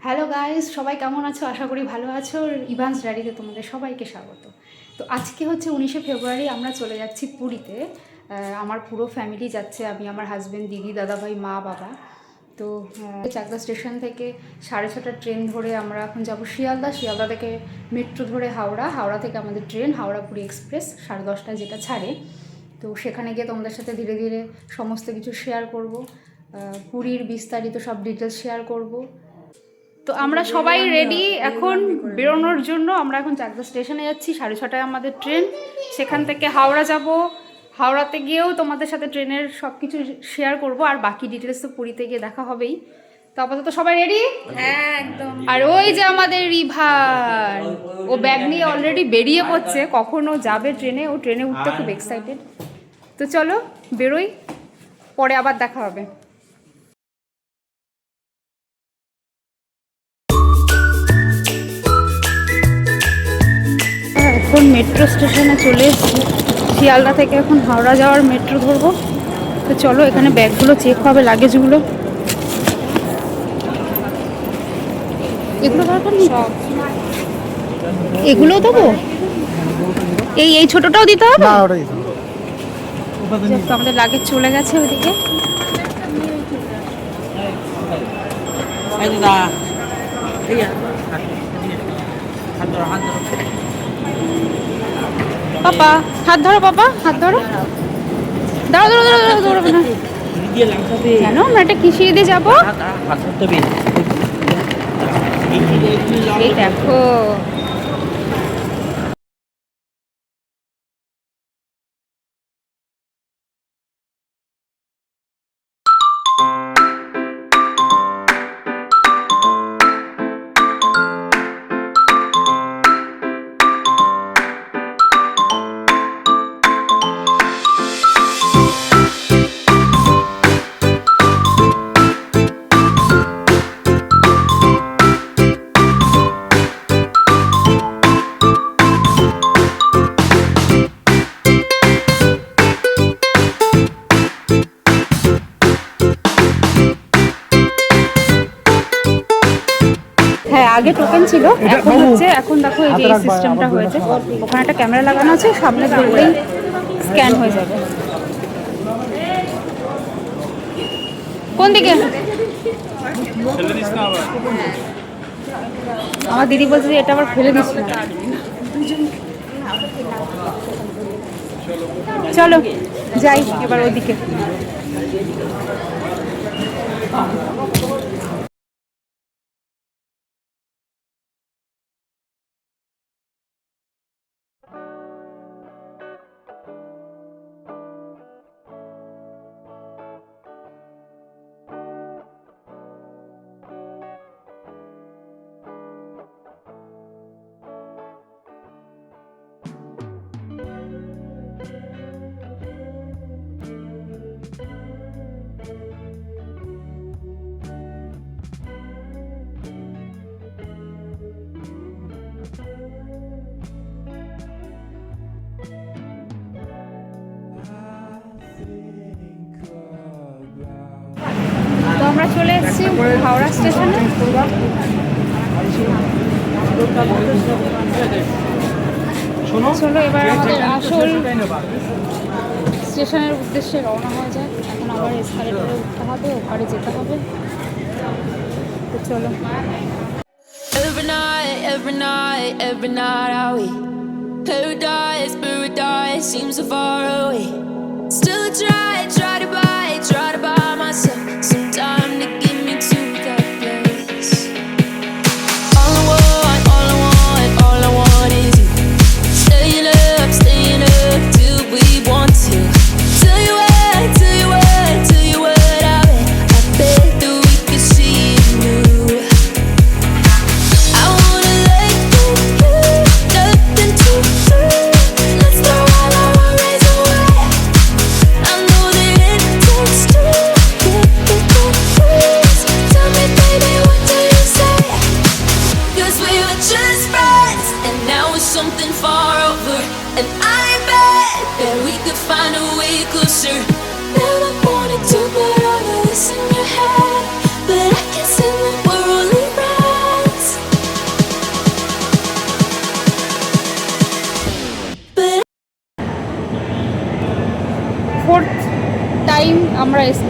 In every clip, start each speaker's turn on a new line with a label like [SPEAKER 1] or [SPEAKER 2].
[SPEAKER 1] Hello guys, সবাই কেমন আছো? আশা করি ভালো আছো। ইভান্স ডায়েরিতে তোমাদের সবাইকে স্বাগত। তো আজকে হচ্ছে 19শে ফেব্রুয়ারি, আমরা চলে যাচ্ছি পুরীতে। আমার পুরো ফ্যামিলি যাচ্ছে, আমি, আমার হাজব্যান্ড, দিদি, দাদাভাই, মা, বাবা। তো চাকদা স্টেশন থেকে 6:30টার ট্রেন ধরে আমরা এখন যাব শিয়ালদা। শিয়ালদা থেকে মেট্রো ধরে হাওড়া, হাওড়া থেকে আমাদের ট্রেন হাওড়া পুরী এক্সপ্রেস 10:30টায় যেটা ছাড়ে। তো সেখানে গিয়ে তোমাদের সাথে ধীরে ধীরে সমস্ত কিছু শেয়ার করব, পুরীর বিস্তারিত সব ডিটেলস শেয়ার করব। তো আমরা সবাই রেডি এখন বেরোনোর জন্য। আমরা এখন চাকদা স্টেশনে যাচ্ছি, 6:30টায় আমাদের ট্রেন। সেখান থেকে হাওড়া যাব, হাওড়াতে গিয়েও তোমাদের সাথে ট্রেনের সব কিছু শেয়ার করব, আর বাকি ডিটেলস তো পুরীতে গিয়ে দেখা হবেই। তো আপাতত সবাই রেডি?
[SPEAKER 2] হ্যাঁ একদম।
[SPEAKER 1] আর ওই যে আমাদের রিভার, ও ব্যাগ নিয়ে অলরেডি বেরিয়ে পড়ছে, কখনো যাবে ট্রেনে, ও ট্রেনে উঠতে খুব এক্সাইটেড। তো চলো বেরোই, পরে আবার দেখা হবে। এখন মেট্রো স্টেশনে চলে এসেছি, শিয়ালদা থেকে এখন হাওড়া যাওয়ার মেট্রো ধরবো। তো চলো, এখানে ব্যাগগুলো চেক হবে, লাগেজগুলো। এগুলো দরকার নেই, এগুলোও দেবো? এই ছোটটাও দিতে হবে? তো আমাদের লাগেজ চলে গেছে ওইদিকে। পাপা হাত ধরো, পাপা হাত ধরো। দাঁড়ো দাঁড়ো দাঁড়ো দাঁড়ো, দৌড়াবে না কেন? আমরা একটা কিসিয়ে দিয়ে যাবো। এই দেখো, হ্যাঁ আগে টোকেন ছিল, এখন হচ্ছে, এখন দেখো এই যে এই সিস্টেমটা হয়েছে। ওখানে একটা ক্যামেরা লাগানো আছে, সামনে ধরলেই স্ক্যান হয়ে যাবে। কোন দিকে? আমার দিদি বলছে যে এটা আবার ফেলে দিস না। চলো যাই এবার ওইদিকে। তো আমরা চলে এসেছি হাওড়া স্টেশনে। চলো এবার আমাদের আসল স্টেশনের উদ্দেশ্যে রওনা হয়ে যায়। এখন আবার এসকালেটরে উঠতে হবে, ওপারে যেতে হবে। তো চলো।
[SPEAKER 3] Every night are we paradise seems so far away. Still try to buy myself some time to get me to that place. All I want is you. Staying up till we want to. Tell you what, I bet that we could see it new. I wanna let you, nothing to lose. Let's throw all our worries away. I know that it takes two to get the confused. Tell me, baby, what do you say? 'Cause we were just friends, and now it's something far over. And I bet that we could find a way closer. Never wanted to put all of this in your head, but I can see that we're only right.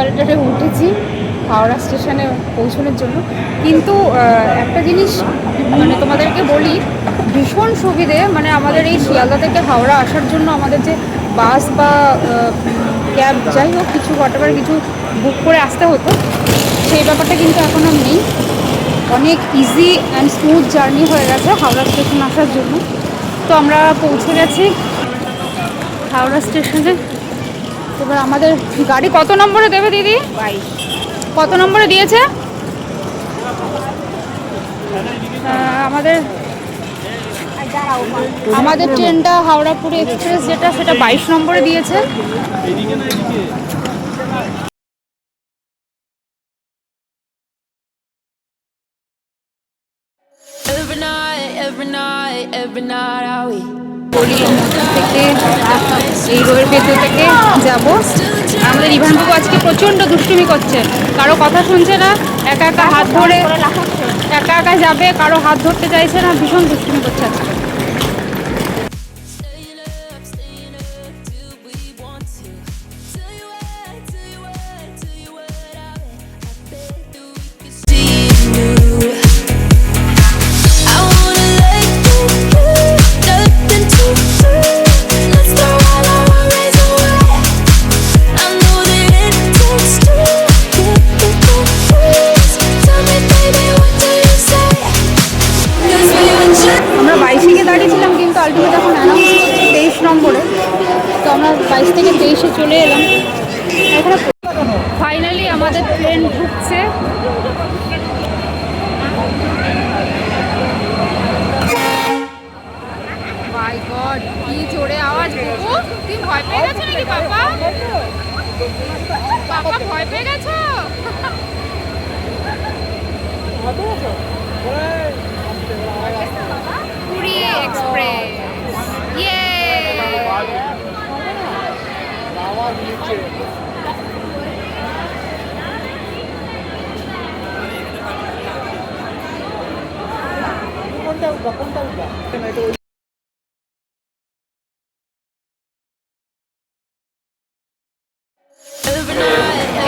[SPEAKER 1] এসকালেটারে উঠেছি হাওড়া স্টেশনে পৌঁছানোর জন্য। কিন্তু একটা জিনিস মানে তোমাদেরকে বলি, ভীষণ সুবিধে। মানে আমাদের এই শিয়ালদা থেকে হাওড়া আসার জন্য আমাদের যে বাস বা ক্যাব যাই হোক কিছু হোয়াটএভার কিছু বুক করে আসতে হতো, সেই ব্যাপারটা কিন্তু এখন আর নেই। অনেক ইজি অ্যান্ড স্মুথ জার্নি হয়ে গেছে হাওড়া স্টেশন আসার জন্য। তো আমরা পৌঁছে গেছি হাওড়া স্টেশনে। এবার আমাদের গাড়ি কত নম্বরে দেবে দিদি? 22। কত নম্বরে দিয়েছে? আমাদের ট্রেনটা হাওড়াপুর এক্সপ্রেস যেটা, সেটা 22 নম্বরে দিয়েছে।
[SPEAKER 3] Every night I we
[SPEAKER 1] গলির মধ্যে থেকে এই রোডের ভেতর থেকে যাব। আমাদের ইভানটুকু আজকে প্রচণ্ড দুষ্টুমি করছে, কারো কথা শুনছে না, একা একা হাত ধরে একা একা যাবে, কারো হাত ধরতে চাইছে না, ভীষণ দুষ্টুমি করছে আজকে।
[SPEAKER 3] staying up till we want to. Tell you what, I bet that we could see new. I wanna let go, nothing to lose. Let's throw all our worries away. I know that it takes two to get the confused. Tell me, baby, what do you say? 'Cause we were just
[SPEAKER 1] আমরা 22 থেকে দাঁড়িয়েছিলাম, কিন্তু ultimate এখন announce করছে 23 নম্বরে। তো আমরা 22 থেকে 23-এ চলে এলাম। এখানে ফাইনালি আমাদের ট্রেন ঢুকছে। মাই গড, কি জোরে আওয়াজ! বাবু তুমি ভয় পেয়ে গেছো নাকি? বাবা বাবা ভয় পেয়ে গেছো? পুরী এক্সপ্রেস, ইয়ে!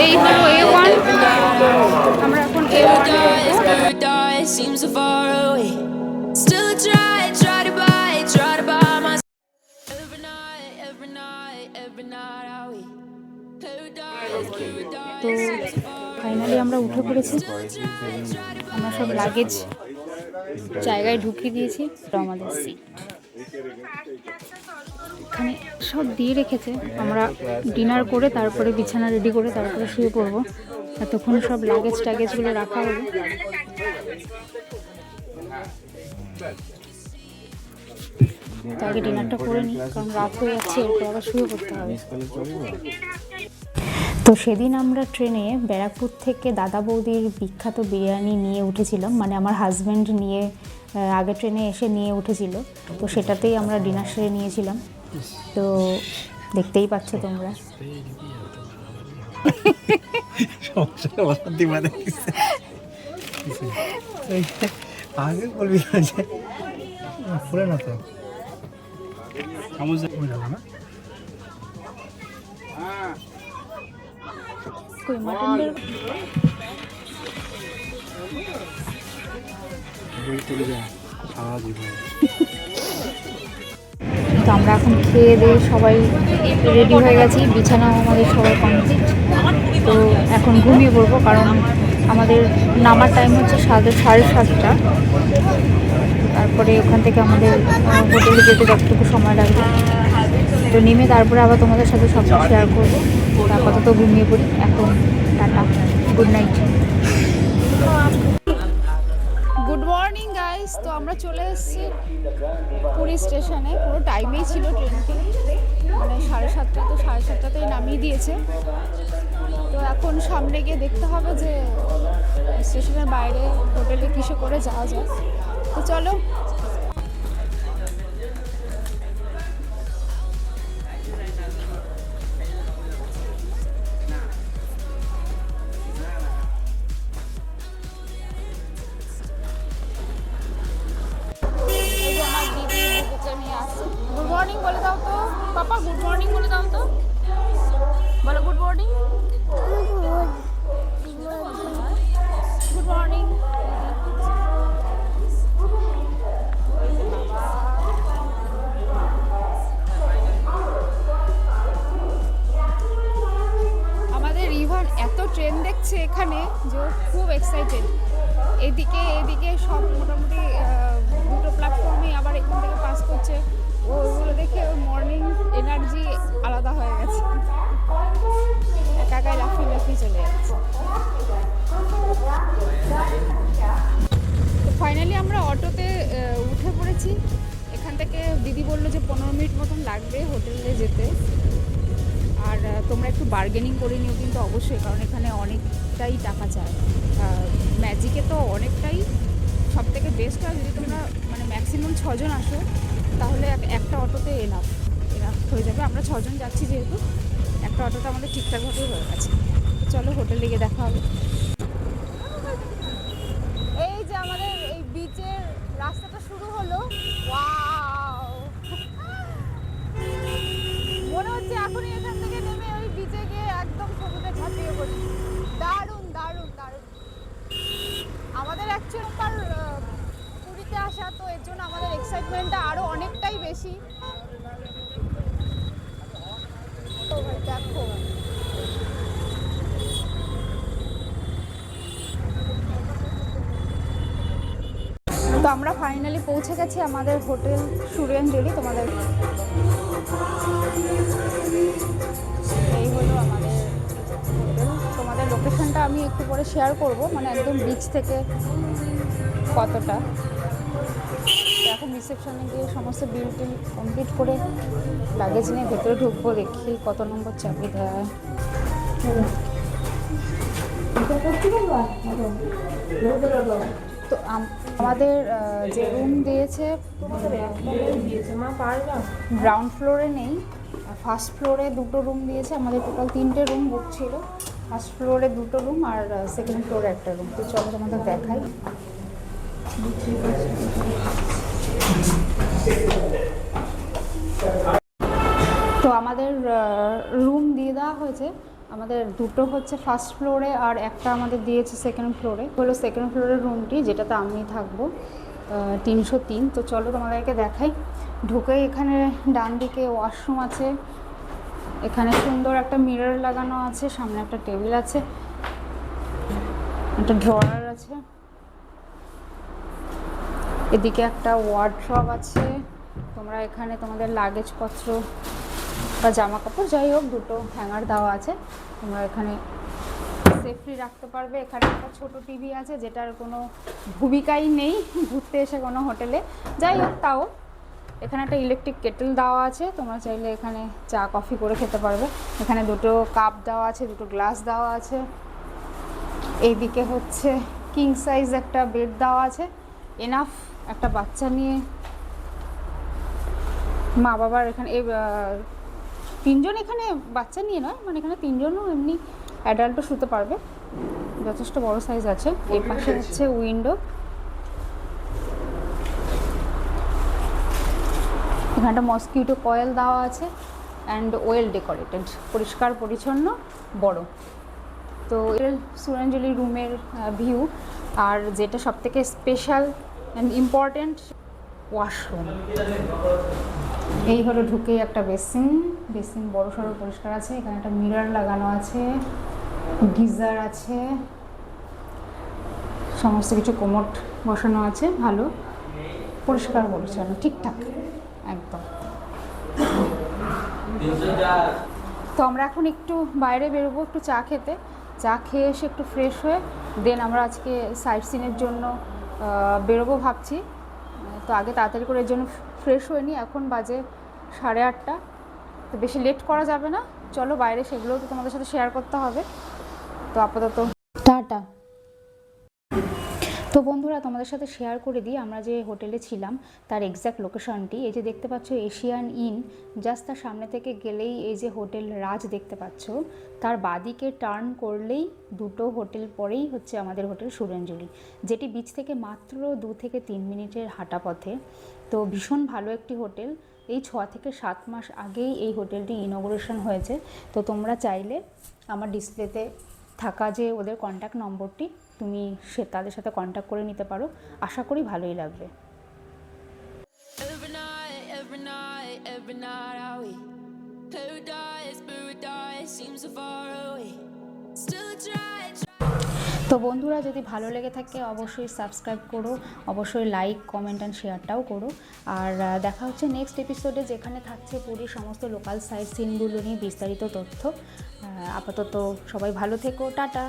[SPEAKER 1] এই হলো A1। আমরা এখন A1 এ উঠবো।
[SPEAKER 3] paradise seems so far away. Still I try to buy my every night I we
[SPEAKER 1] তো ফাইনালি আমরা উঠে পড়েছি। আমরা সব লাগেজ জায়গায় ঢুকিয়ে দিয়েছি। তো আমাদের সিট এখানে সব দিয়ে রেখেছে। আমরা ডিনার করে তারপরে বিছানা রেডি করে তারপরে শুয়ে পড়বো। এতক্ষণ সব টাগেজগুলো রাখা হলো। তো আগে ডিনারটা করে নিই, কারণ রাত হয়ে যাচ্ছে, এরপর আবার শুয়ে পড়তে হবে। তো সেদিন আমরা ট্রেনে ব্যারাকপুর থেকে দাদা বৌদির বিখ্যাত বিরিয়ানি নিয়ে উঠেছিলাম। মানে আমার হাজব্যান্ড নিয়ে আগে ট্রেনে এসে নিয়ে উঠেছিল, তো সেটাতেই আমরা ডিনার সেরে নিয়েছিলাম। তো দেখতেই পাচ্ছ তোমরা।
[SPEAKER 2] আগে বলবি যে ফুলে না তো না
[SPEAKER 1] কই মাটন বের তো আমরা এখন খেয়ে দিয়ে সবাই রেডি হয়ে গেছি, বিছানাও আমাদের সবাই কমপ্লিট। তো এখন ঘুমিয়ে পড়বো, কারণ আমাদের নামার টাইম হচ্ছে 7:30। তারপরে ওখান থেকে আমাদের হোটেলে যেতে যতটুকু সময় লাগবে। তো নেমে তারপরে আবার তোমাদের সাথে সব শেয়ার করবো। আপাতত ঘুমিয়ে পড়ি এখন। Tata, good night. Good morning guys. তো আমরা চলে এসেছি পুরী স্টেশনে। পুরো টাইমেই ছিল ট্রেনটি, মানে 7:30। তো 7:30তেই নামিয়ে দিয়েছে। তো এখন সামনে গিয়ে দেখতে হবে যে স্টেশনের বাইরে হোটেলে কিসে করে যাওয়া যায়। তো চলো। গুড মর্নিং বলে দাও তো পাপা, গুড মর্নিং বলে দাও তো, বলো গুড মর্নিং। এদিকে সব মোটামুটি দুটো প্ল্যাটফর্মে আবার এখান থেকে পাস করছে। ওগুলো দেখে ওর মর্নিং এনার্জি আলাদা হয়ে গেছে, একা একাই লাফিয়ে চলে যাচ্ছে। তো ফাইনালি আমরা অটোতে উঠে পড়েছি। এখান থেকে দিদি বললো যে 15 মিনিট মতন লাগবে হোটেলে যেতে। আর তোমরা একটু বার্গেনিং করে নিও কিন্তু অবশ্যই, কারণ এখানে অনেকটাই টাকা চায়। ম্যাজিকে তো অনেকটাই, সব থেকে বেস্ট হয় যদি তোমরা মানে ম্যাক্সিমাম 6 জন আসো, তাহলে একটা অটোতে এনাফ হয়ে যাবে। আমরা 6 জন যাচ্ছি যেহেতু, একটা অটোতে আমাদের ঠিকঠাকভাবে হয়ে গেছে। তো চলো হোটেলে গিয়ে দেখা হবে। এই যে আমাদের এই বিচের রাস্তাটা শুরু হলো। ওয়াও, মনে হচ্ছে এখনই এখান থেকে নেমে ওই বিচে গিয়ে একদম ছবিতে ঝাঁপিয়ে পড়ি। দারুণ দারুণ দারুণ। আমাদের অ্যাকচুয়ালি পুরীতে আসা, তো এর জন্য আমাদের এক্সাইটমেন্টটা আরও অনেকটাই বেশি। তো ভাই দেখো, তো আমরা ফাইনালি পৌঁছে গেছি আমাদের হোটেল সুরেঞ্জলি। তোমাদের এই হলো আমাদের হোটেল। তোমাদের লোকেশনটা আমি একটু পরে শেয়ার করব, মানে একদম বিচ থেকে কতটা। এখন রিসেপশনে গিয়ে সমস্ত বিল টিল কমপ্লিট করে লাগেজ নিয়ে ভেতরে ঢুকবো, দেখি কত নম্বর চাবি দেয়। তো আমাদের যে রুম দিয়েছে গ্রাউন্ড ফ্লোরে নেই, ফার্স্ট ফ্লোরে দুটো রুম দিয়েছে। আমাদের টোটাল 3টে রুম বুক ছিল। ফার্স্ট ফ্লোরে 2টো রুম আর সেকেন্ড ফ্লোরে একটা রুম। তো চলো তোমাদের দেখাই। তো আমাদের রুম দিয়ে দেওয়া হয়েছে। আমাদের 2টো হচ্ছে ফার্স্ট ফ্লোরে আর একটা আমাদের দিয়েছে সেকেন্ড ফ্লোরে। হলো সেকেন্ড ফ্লোরের রুমটি, যেটাতে আমি থাকবো, 303। তো চলো তোমাদেরকে দেখাই। ঢুকেই এখানে ডান দিকে ওয়াশরুম আছে, এখানে সুন্দর একটা মিরর লাগানো আছে, সামনে একটা টেবিল আছে, একটা ড্রয়ার আছে, এদিকে একটা ওয়ার্ডরোব আছে। তোমরা এখানে তোমাদের লাগেজপত্র বা জামা কাপড় যাই হোক 2টো হ্যাঙ্গার দেওয়া আছে, তোমরা এখানে সেফলি রাখতে পারবে। এখানে একটা ছোট টিভি আছে, যেটার কোনো ভূমিকাই নেই ঘুরতে এসে কোনো হোটেলে, যাই হোক তাও। এখানে একটা ইলেকট্রিক কেটেল দেওয়া আছে, তোমরা চাইলে এখানে চা কফি করে খেতে পারবে। এখানে 2টো কাপ দেওয়া আছে, 2টো গ্লাস দেওয়া আছে। এইদিকে হচ্ছে কিং সাইজ একটা বেড দেওয়া আছে, এনাফ একটা বাচ্চা নিয়ে মা বাবার। এখানে 3জন এখানে বাচ্চা নিয়ে নয়, মানে এখানে 3জনও এমনি অ্যাডাল্টও শুতে পারবে, যথেষ্ট বড় সাইজ আছে। এই পাশে হচ্ছে উইন্ডো, এখানে একটা মসকিউটো কয়েল দেওয়া আছে অ্যান্ড ওয়েল ডেকোরেটেড, পরিষ্কার পরিচ্ছন্ন, বড়। তো এর সুরেঞ্জলি রুমের ভিউ। আর যেটা সবথেকে স্পেশাল অ্যান্ড ইম্পর্ট্যান্ট, ওয়াশরুম। এই হলো ঢুকেই একটা বেসিন বড় সড়ো পরিষ্কার আছে। এখানে একটা মিরর লাগানো আছে, গিজার আছে, সমস্ত কিছু কোমোড বসানো আছে, ভালো পরিষ্কার পরিচ্ছন্ন ঠিকঠাক একদম। তো আমরা এখন একটু বাইরে বেরোবো, একটু চা খেতে। চা খেয়ে এসে একটু ফ্রেশ হয়ে দেন আমরা আজকে সাইট সিনের জন্য বেরোবো ভাবছি। তো আগে তাড়াতাড়ি করে এর জন্য ফ্রেশ হয়ে নিই। এখন বাজে 8:30, তো বেশি লেট করা যাবে না। চলো বাইরে, সেগুলোও তো তোমাদের সাথে শেয়ার করতে হবে। তো আপাতত টাটা। তো বন্ধুরা, তোমাদের সাথে শেয়ার করে দিই আমরা যে হোটেলে ছিলাম তার এক্স্যাক্ট লোকেশনটি। এই যে দেখতে পাচ্ছ এশিয়ান ইন, জাস্ট তার সামনে থেকে গেলেই এই যে হোটেল রাজ দেখতে পাচ্ছ, তার বাদিকে টার্ন করলেই 2টো হোটেল পরেই হচ্ছে আমাদের হোটেল সুরেঞ্জলি, যেটি বিচ থেকে মাত্র 2 থেকে 3 মিনিটের হাঁটা পথে। তো ভীষণ ভালো একটি হোটেল। এই 6 থেকে 7 মাস আগেই এই হোটেলটি ইনঅগুরেশন হয়েছে। তো তোমরা চাইলে আমার ডিসপ্লেতে থাকা যে ওদের কন্ট্যাক্ট নম্বরটি, তুমি তাদের সাথে কন্ট্যাক্ট করে নিতে পারো। আশা করি ভালোই লাগবে।
[SPEAKER 3] Every night are we paradise seems so far away. Still I try.
[SPEAKER 1] তো বন্ধুরা, যদি ভালো লেগে থাকে অবশ্যই সাবস্ক্রাইব করো, অবশ্যই লাইক কমেন্ট অ্যান্ড শেয়ারটাও করো। আর দেখা হচ্ছে নেক্সট এপিসোডে, যেখানে থাকছে পুরীর সমস্ত লোকাল সাইট সিনগুলো নিয়ে বিস্তারিত তথ্য। আপাতত সবাই ভালো থেকো, টাটা।